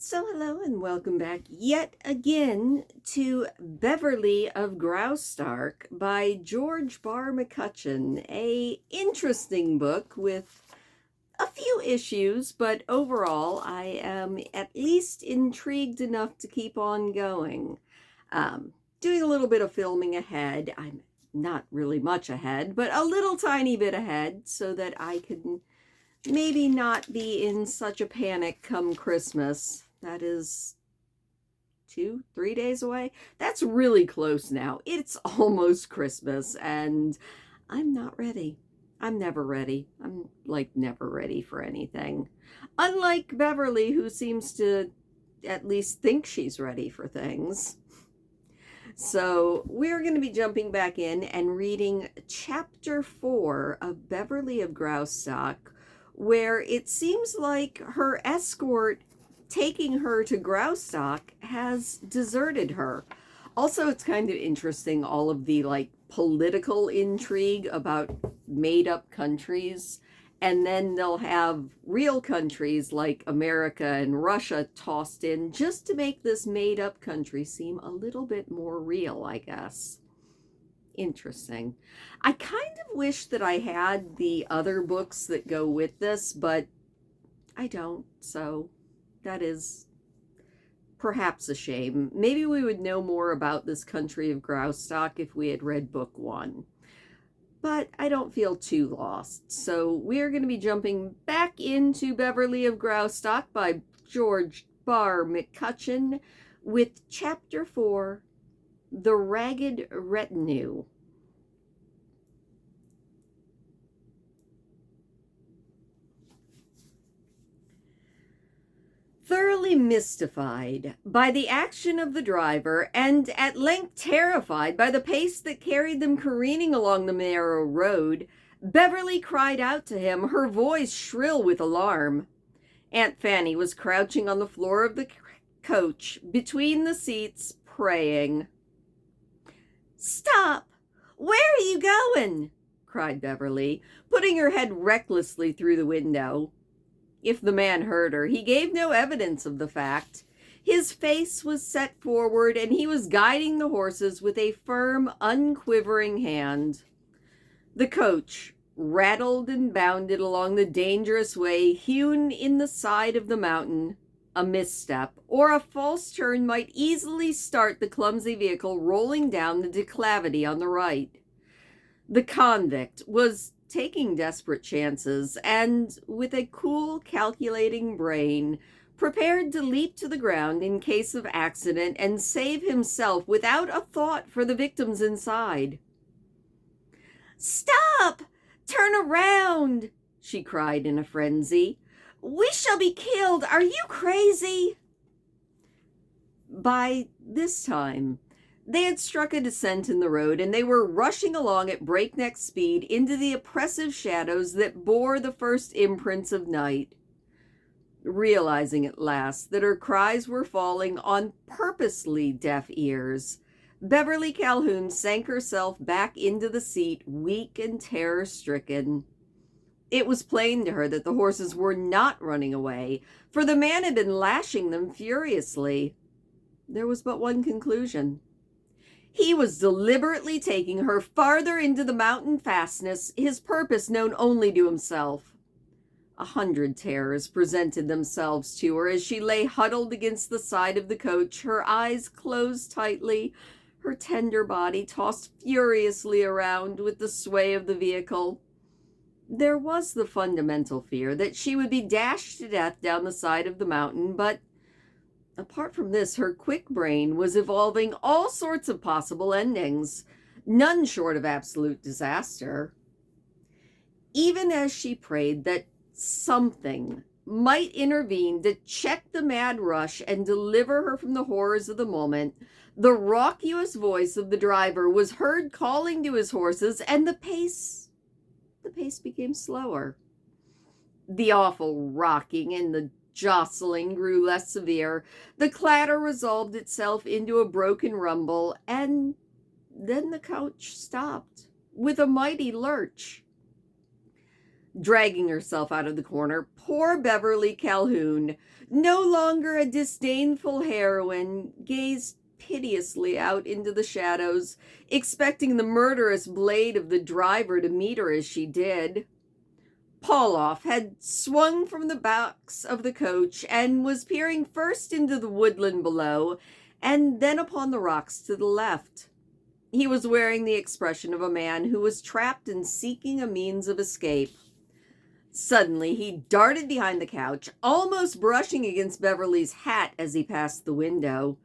So hello and welcome back yet again to Beverly of Graustark by George Barr McCutcheon. A interesting book with a few issues, but overall I am at least intrigued enough to keep on going. Doing a little bit of filming ahead. I'm not really much ahead, but a little tiny bit ahead so that I can maybe not be in such a panic come Christmas. That is 2-3 days away. That's really close now. It's almost Christmas and I'm not ready. I'm never ready. I'm like never ready for anything. Unlike Beverly, who seems to at least think she's ready for things. So we're going to be jumping back in and reading chapter 4 of Beverly of Graustark, where it seems like her escort taking her to Graustark has deserted her. Also, it's kind of interesting, all of the political intrigue about made-up countries, and then they'll have real countries like America and Russia tossed in just to make this made-up country seem a little bit more real, I guess. Interesting. I kind of wish that I had the other books that go with this, but I don't, so that is perhaps a shame. Maybe we would know more about this country of Graustark if we had read book 1. But I don't feel too lost. So we're going to be jumping back into Beverly of Graustark by George Barr McCutcheon with chapter 4, The Ragged Retinue. Thoroughly mystified by the action of the driver, and at length terrified by the pace that carried them careening along the narrow road, Beverly cried out to him, her voice shrill with alarm. Aunt Fanny was crouching on the floor of the coach, between the seats, praying. "Stop! Where are you going?" cried Beverly, putting her head recklessly through the window. If the man heard her, he gave no evidence of the fact. His face was set forward, and he was guiding the horses with a firm, unquivering hand. The coach rattled and bounded along the dangerous way hewn in the side of the mountain. A misstep or a false turn might easily start the clumsy vehicle rolling down the declivity on the right. The convict was taking desperate chances, and with a cool, calculating brain, prepared to leap to the ground in case of accident and save himself without a thought for the victims inside. "Stop! Turn around!" she cried in a frenzy. "We shall be killed! Are you crazy?" By this time, they had struck a descent in the road, and they were rushing along at breakneck speed into the oppressive shadows that bore the first imprints of night. Realizing at last that her cries were falling on purposely deaf ears, Beverly Calhoun sank herself back into the seat, weak and terror-stricken. It was plain to her that the horses were not running away, for the man had been lashing them furiously. There was but one conclusion. He was deliberately taking her farther into the mountain fastness, his purpose known only to himself. 100 terrors presented themselves to her as she lay huddled against the side of the coach, her eyes closed tightly, her tender body tossed furiously around with the sway of the vehicle. There was the fundamental fear that she would be dashed to death down the side of the mountain, but apart from this, her quick brain was evolving all sorts of possible endings, none short of absolute disaster. Even as she prayed that something might intervene to check the mad rush and deliver her from the horrors of the moment, the raucous voice of the driver was heard calling to his horses, and the pace became slower. The awful rocking and the jostling grew less severe. The clatter resolved itself into a broken rumble, and then the coach stopped with a mighty lurch. Dragging herself out of the corner, poor Beverly Calhoun, no longer a disdainful heroine, gazed piteously out into the shadows, expecting the murderous blade of the driver to meet her as she did. Pauloff had swung from the box of the coach and was peering first into the woodland below and then upon the rocks to the left. He was wearing the expression of a man who was trapped and seeking a means of escape. Suddenly, he darted behind the couch, almost brushing against Beverly's hat as he passed the window.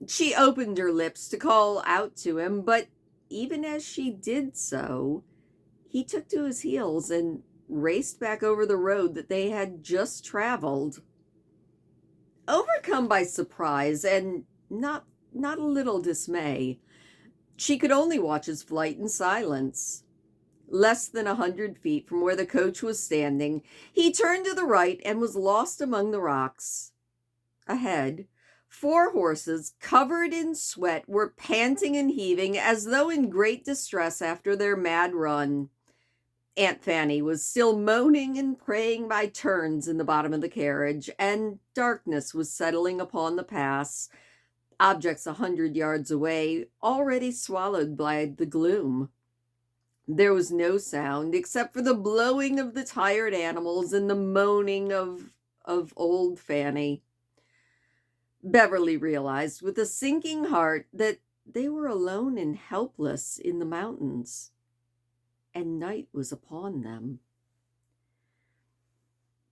She opened her lips to call out to him, but even as she did so, he took to his heels and raced back over the road that they had just traveled. Overcome by surprise and not a little dismay, she could only watch his flight in silence. Less than 100 feet from where the coach was standing, he turned to the right and was lost among the rocks. Ahead, 4 horses, covered in sweat, were panting and heaving as though in great distress after their mad run. Aunt Fanny was still moaning and praying by turns in the bottom of the carriage, and darkness was settling upon the pass, objects 100 yards away, already swallowed by the gloom. There was no sound except for the blowing of the tired animals and the moaning of old Fanny. Beverly realized with a sinking heart that they were alone and helpless in the mountains, and night was upon them.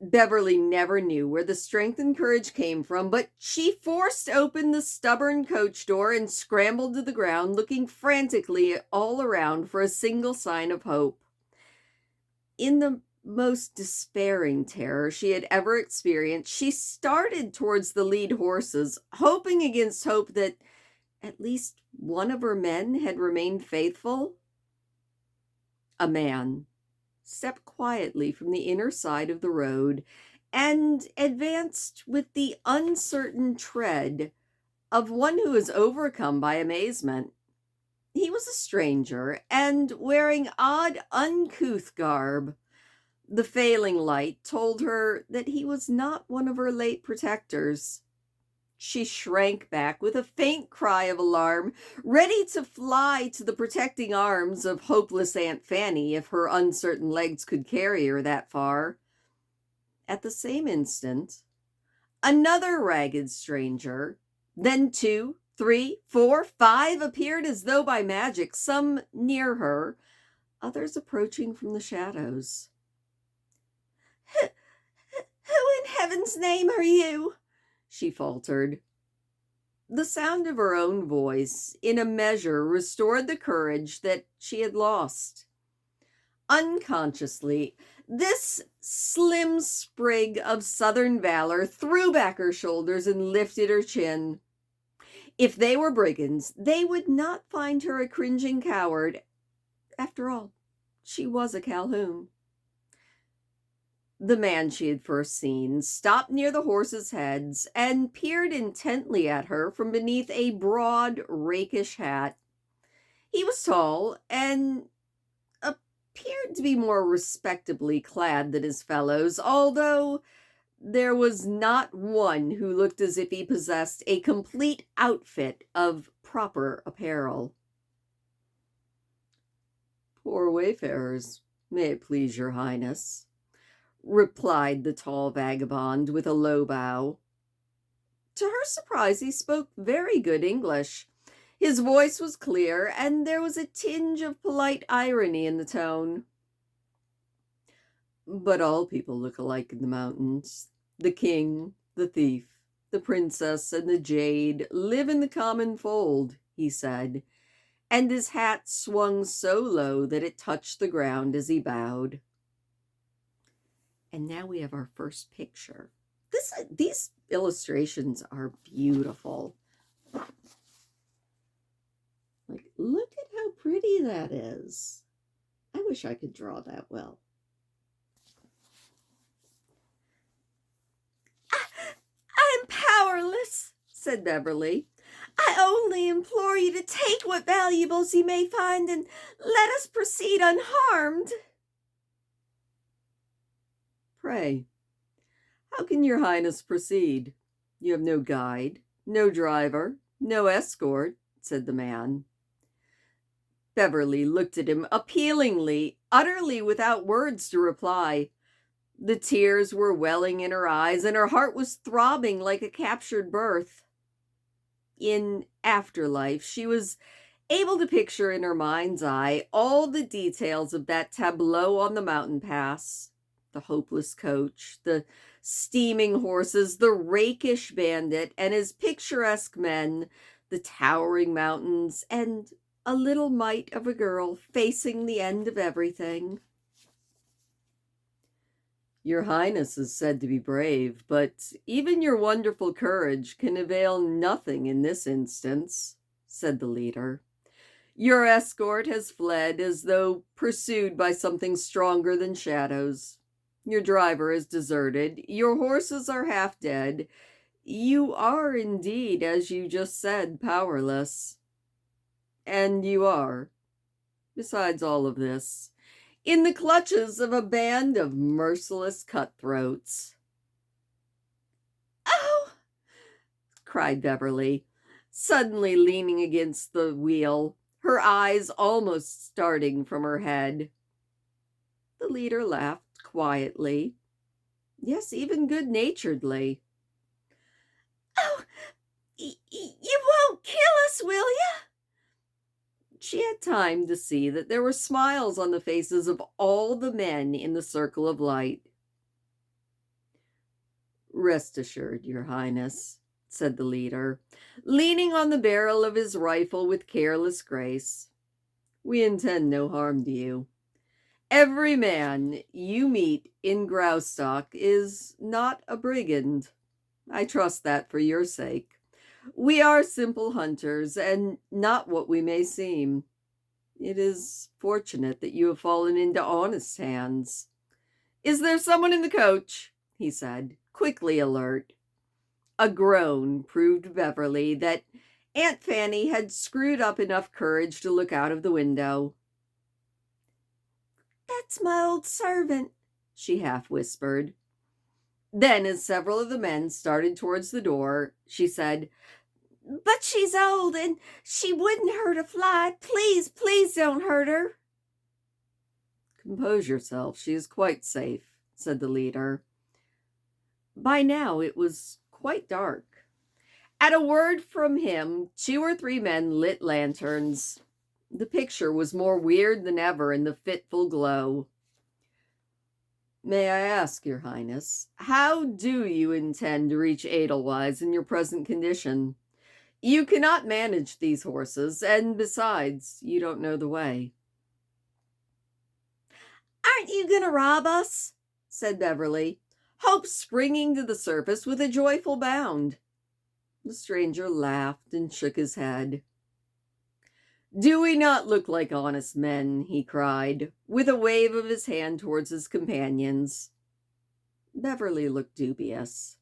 Beverly never knew where the strength and courage came from, but she forced open the stubborn coach door and scrambled to the ground, looking frantically all around for a single sign of hope. In the most despairing terror she had ever experienced, she started towards the lead horses, hoping against hope that at least one of her men had remained faithful. A man stepped quietly from the inner side of the road and advanced with the uncertain tread of one who is overcome by amazement. He was a stranger and wearing odd, uncouth garb. The failing light told her that he was not one of her late protectors. She shrank back with a faint cry of alarm, ready to fly to the protecting arms of hopeless Aunt Fanny if her uncertain legs could carry her that far. At the same instant, another ragged stranger, then 2, 3, 4, 5 appeared as though by magic, some near her, others approaching from the shadows. Who in heaven's name are you? She faltered. The sound of her own voice, in a measure, restored the courage that she had lost. Unconsciously, this slim sprig of southern valor threw back her shoulders and lifted her chin. If they were brigands, they would not find her a cringing coward. After all, she was a Calhoun. The man she had first seen stopped near the horses' heads and peered intently at her from beneath a broad, rakish hat. He was tall and appeared to be more respectably clad than his fellows, although there was not one who looked as if he possessed a complete outfit of proper apparel. "Poor wayfarers, may it please your highness," replied the tall vagabond with a low bow. To her surprise, he spoke very good English. His voice was clear, and there was a tinge of polite irony in the tone. "But all people look alike in the mountains. The king, the thief, the princess, and the jade live in the common fold," he said, and his hat swung so low that it touched the ground as he bowed. And now we have our first picture. These illustrations are beautiful. Like, look at how pretty that is. I wish I could draw that well. "I'm powerless," said Beverly. "I only implore you to take what valuables you may find and let us proceed unharmed." Pray, how can your highness proceed? You have no guide, no driver, no escort, said the man. Beverly looked at him appealingly, utterly without words to reply. The tears were welling in her eyes, and her heart was throbbing like a captured birth. In afterlife, she was able to picture in her mind's eye all the details of that tableau on the mountain pass. The hopeless coach, the steaming horses, the rakish bandit and his picturesque men, the towering mountains, and a little mite of a girl facing the end of everything. Your highness is said to be brave, but even your wonderful courage can avail nothing in this instance, said the leader. Your escort has fled as though pursued by something stronger than shadows. Your driver is deserted. Your horses are half dead. You are indeed, as you just said, powerless. And you are, besides all of this, in the clutches of a band of merciless cutthroats. Oh! Cried Beverly, suddenly leaning against the wheel, her eyes almost starting from her head. The leader laughed quietly, yes, even good-naturedly. Oh, you won't kill us, will you? She had time to see that there were smiles on the faces of all the men in the circle of light. Rest assured, your highness, said the leader, leaning on the barrel of his rifle with careless grace. We intend no harm to you. Every man you meet in Graustark is not a brigand. I trust that for your sake. We are simple hunters, and not what we may seem. It is fortunate that you have fallen into honest hands. Is there someone in the coach? He said, quickly alert. A groan proved Beverly that Aunt Fanny had screwed up enough courage to look out of the window. That's my old servant, she half whispered. Then, as several of the men started towards the door, she said, But she's old, and she wouldn't hurt a fly. Please, please don't hurt her. Compose yourself. She is quite safe, said the leader. By now it was quite dark. At a word from him, 2 or 3 men lit lanterns. The picture was more weird than ever in the fitful glow. May I ask, your highness, how do you intend to reach Edelweiss in your present condition? You cannot manage these horses, and besides, you don't know the way. Aren't you going to rob us? Said Beverly, hope springing to the surface with a joyful bound. The stranger laughed and shook his head. Do we not look like honest men? He cried, with a wave of his hand towards his companions. Beverly looked dubious.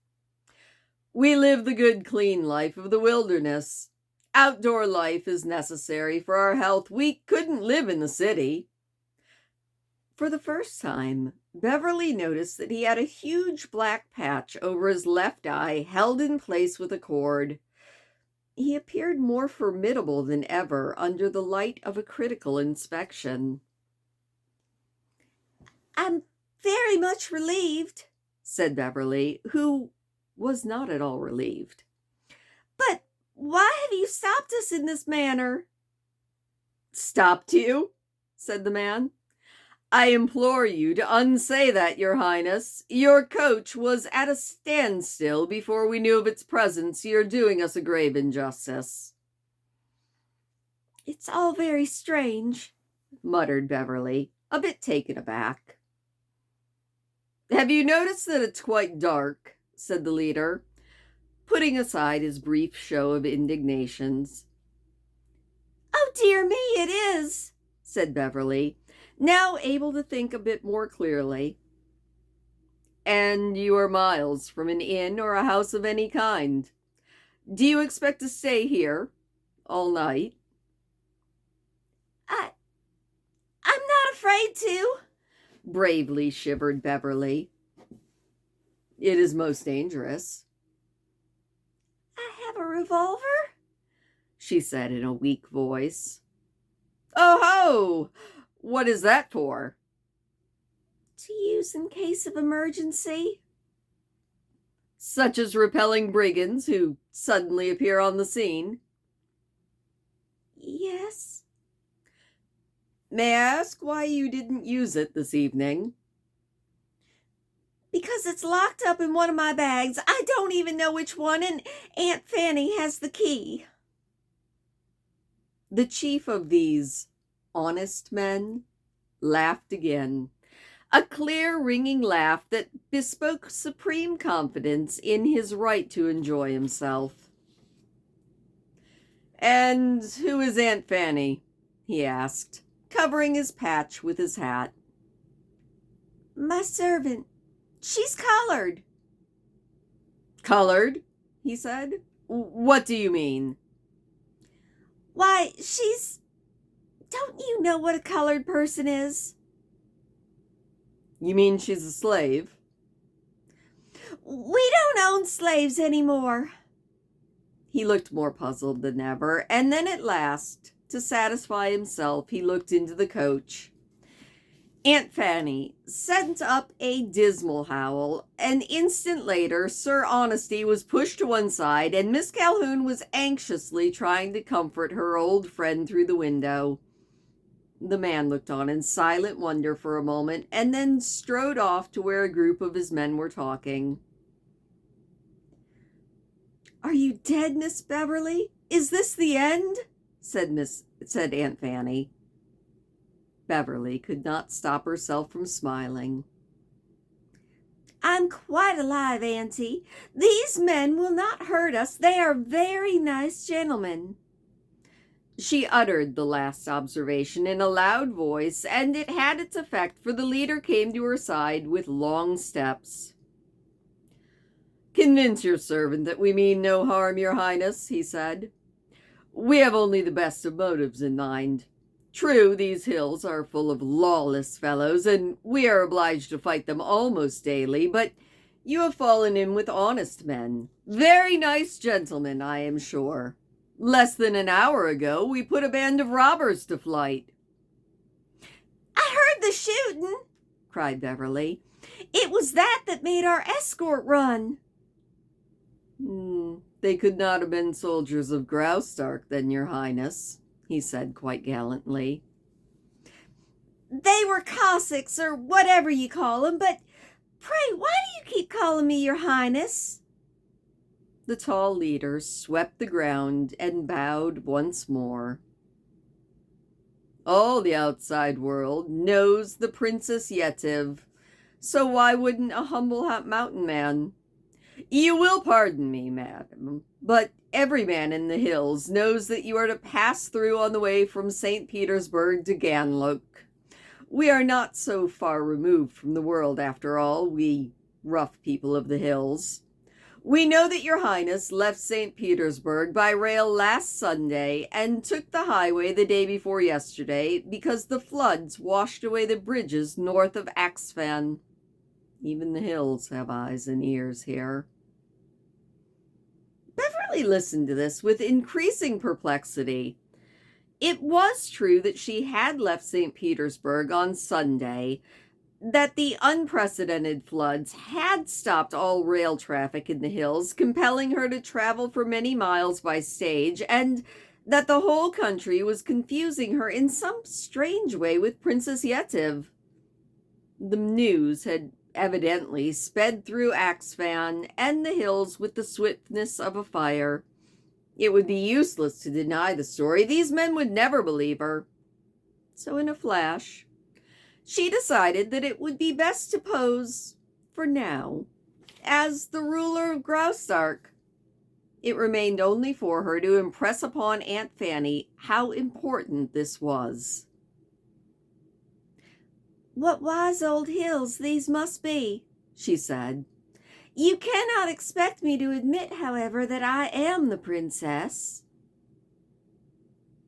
We live the good, clean life of the wilderness. Outdoor life is necessary for our health. We couldn't live in the city. For the first time, Beverly noticed that he had a huge black patch over his left eye, held in place with a cord. He appeared more formidable than ever under the light of a critical inspection. I'm very much relieved, said Beverly, who was not at all relieved. But why have you stopped us in this manner? Stopped you? Said the man. I implore you to unsay that, your highness. Your coach was at a standstill before we knew of its presence. You're doing us a grave injustice. It's all very strange, muttered Beverly, a bit taken aback. Have you noticed that it's quite dark? Said the leader, putting aside his brief show of indignations. Oh, dear me, it is, said Beverly, now able to think a bit more clearly. And you are miles from an inn or a house of any kind. Do you expect to stay here all night? I'm not afraid to, bravely shivered Beverly. It is most dangerous. I have a revolver, she said in a weak voice. Oh ho! What is that for? To use in case of emergency. Such as repelling brigands who suddenly appear on the scene? Yes. May I ask why you didn't use it this evening? Because it's locked up in one of my bags. I don't even know which one, and Aunt Fanny has the key. The chief of these honest men laughed again, a clear, ringing laugh that bespoke supreme confidence in his right to enjoy himself. And who is Aunt Fanny? He asked, covering his patch with his hat. My servant. She's colored. Colored? He said. What do you mean? Why, she's... Don't you know what a colored person is? You mean she's a slave? We don't own slaves anymore. He looked more puzzled than ever, and then at last, to satisfy himself, he looked into the coach. Aunt Fanny sent up a dismal howl. An instant later, Sir Honesty was pushed to one side, and Miss Calhoun was anxiously trying to comfort her old friend through the window. The man looked on in silent wonder for a moment, and then strode off to where a group of his men were talking. Are you dead, Miss Beverly? Is this the end? said Aunt Fanny. Beverly could not stop herself from smiling. I'm quite alive, Auntie. These men will not hurt us. They are very nice gentlemen. She uttered the last observation in a loud voice, and it had its effect, for the leader came to her side with long steps. Convince your servant that we mean no harm, Your Highness, he said. We have only the best of motives in mind. True, these hills are full of lawless fellows, and we are obliged to fight them almost daily, but you have fallen in with honest men. Very nice gentlemen, I am sure. Less than an hour ago, we put a band of robbers to flight. I heard the shooting, cried Beverly. It was that made our escort run. They could not have been soldiers of Graustark, then, Your Highness, he said quite gallantly. They were Cossacks, or whatever you call them, but pray, why do you keep calling me Your Highness? The tall leader swept the ground and bowed once more. All the outside world knows the Princess Yetive, so why wouldn't a humble mountain man? You will pardon me, madam, but every man in the hills knows that you are to pass through on the way from St. Petersburg to Ganlook. We are not so far removed from the world, after all, we rough people of the hills. We know that Your Highness left St. Petersburg by rail last Sunday and took the highway the day before yesterday because the floods washed away the bridges north of Axphen. Even the hills have eyes and ears here. Beverly listened to this with increasing perplexity. It was true that she had left St. Petersburg on Sunday, that the unprecedented floods had stopped all rail traffic in the hills, compelling her to travel for many miles by stage, and that the whole country was confusing her in some strange way with Princess Yetive. The news had evidently sped through Axphen and the hills with the swiftness of a fire. It would be useless to deny the story. These men would never believe her. So in a flash, she decided that it would be best to pose, for now, as the ruler of Graustark. It remained only for her to impress upon Aunt Fanny how important this was. What wise old hills these must be, she said. You cannot expect me to admit, however, that I am the princess.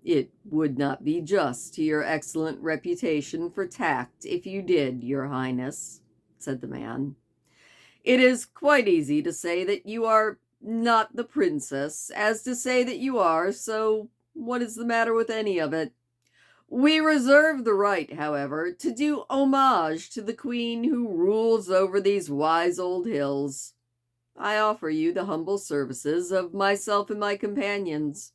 It would not be just to your excellent reputation for tact if you did, Your Highness, said the man. It is quite easy to say that you are not the princess as to say that you are, so what is the matter with any of it? We reserve the right, however, to do homage to the queen who rules over these wise old hills. I offer you the humble services of myself and my companions.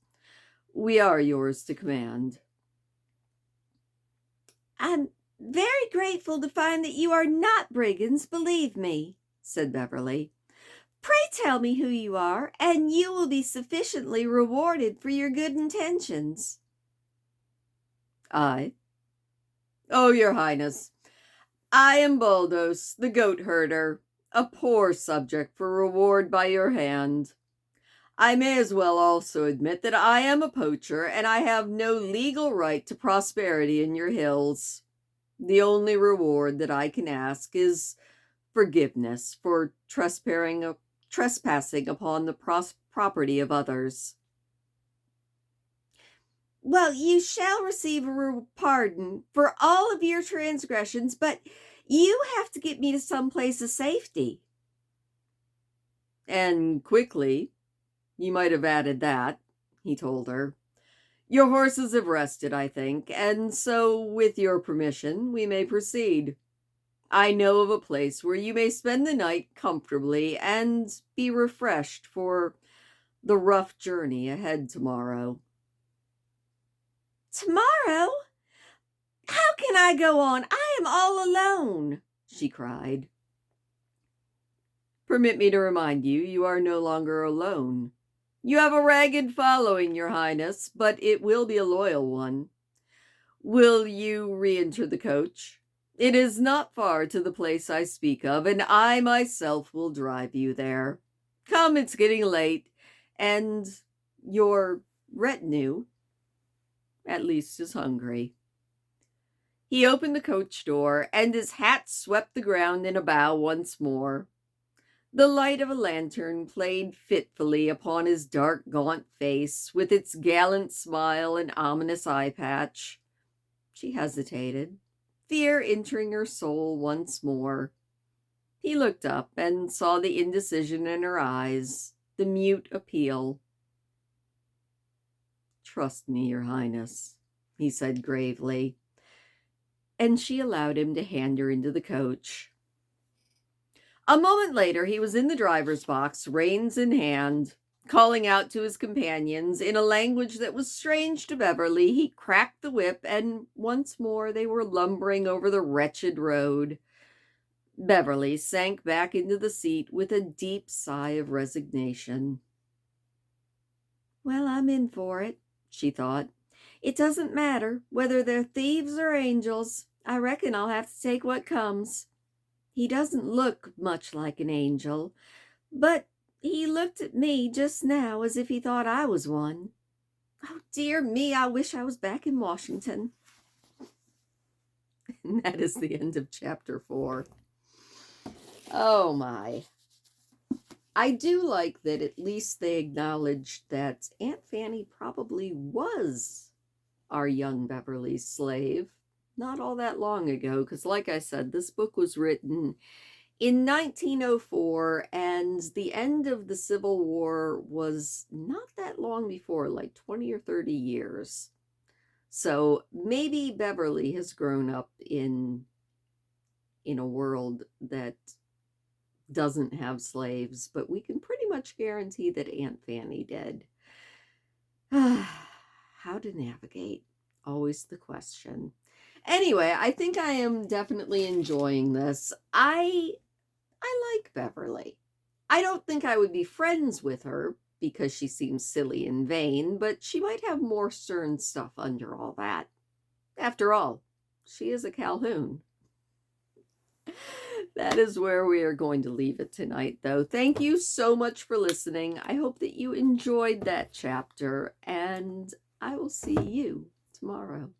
We are yours to command. I'm very grateful to find that you are not brigands, believe me, said Beverly. Pray tell me who you are, and you will be sufficiently rewarded for your good intentions. I? Oh, your highness, I am Baldos, the goat herder, a poor subject for reward by your hand. I may as well also admit that I am a poacher, and I have no legal right to prosperity in your hills. The only reward that I can ask is forgiveness for trespassing upon the property of others. Well, you shall receive a pardon for all of your transgressions, but you have to get me to some place of safety. And quickly, you might have added that, he told her. Your horses have rested, I think, and so, with your permission, we may proceed. I know of a place where you may spend the night comfortably and be refreshed for the rough journey ahead tomorrow. Tomorrow? How can I go on? I am all alone, she cried. Permit me to remind you, you are no longer alone. You have a ragged following, your highness, but it will be a loyal one. Will you re-enter the coach? It is not far to the place I speak of, and I myself will drive you there. Come, it's getting late, and your retinue, at least, is hungry. He opened the coach door, and his hat swept the ground in a bow once more. The light of a lantern played fitfully upon his dark, gaunt face, with its gallant smile and ominous eye patch. She hesitated, fear entering her soul once more. He looked up and saw the indecision in her eyes, the mute appeal. Trust me, your highness, he said gravely, and she allowed him to hand her into the coach. A moment later, he was in the driver's box, reins in hand. Calling out to his companions in a language that was strange to Beverly, he cracked the whip, and once more they were lumbering over the wretched road. Beverly sank back into the seat with a deep sigh of resignation. Well, I'm in for it, she thought. It doesn't matter whether they're thieves or angels. I reckon I'll have to take what comes. He doesn't look much like an angel, but he looked at me just now as if he thought I was one. Oh, dear me, I wish I was back in Washington. And that is the end of chapter 4. Oh, my. I do like that at least they acknowledged that Aunt Fanny probably was our young Beverly's slave not all that long ago, because like I said, this book was written in 1904, and the end of the Civil War was not that long before, like 20 or 30 years. So maybe Beverly has grown up in a world that doesn't have slaves, but we can pretty much guarantee that Aunt Fanny did. How to navigate? Always the question. Anyway, I think I am definitely enjoying this. I like Beverly. I don't think I would be friends with her because she seems silly and vain, but she might have more stern stuff under all that. After all, she is a Calhoun. That is where we are going to leave it tonight, though. Thank you so much for listening. I hope that you enjoyed that chapter, and I will see you tomorrow.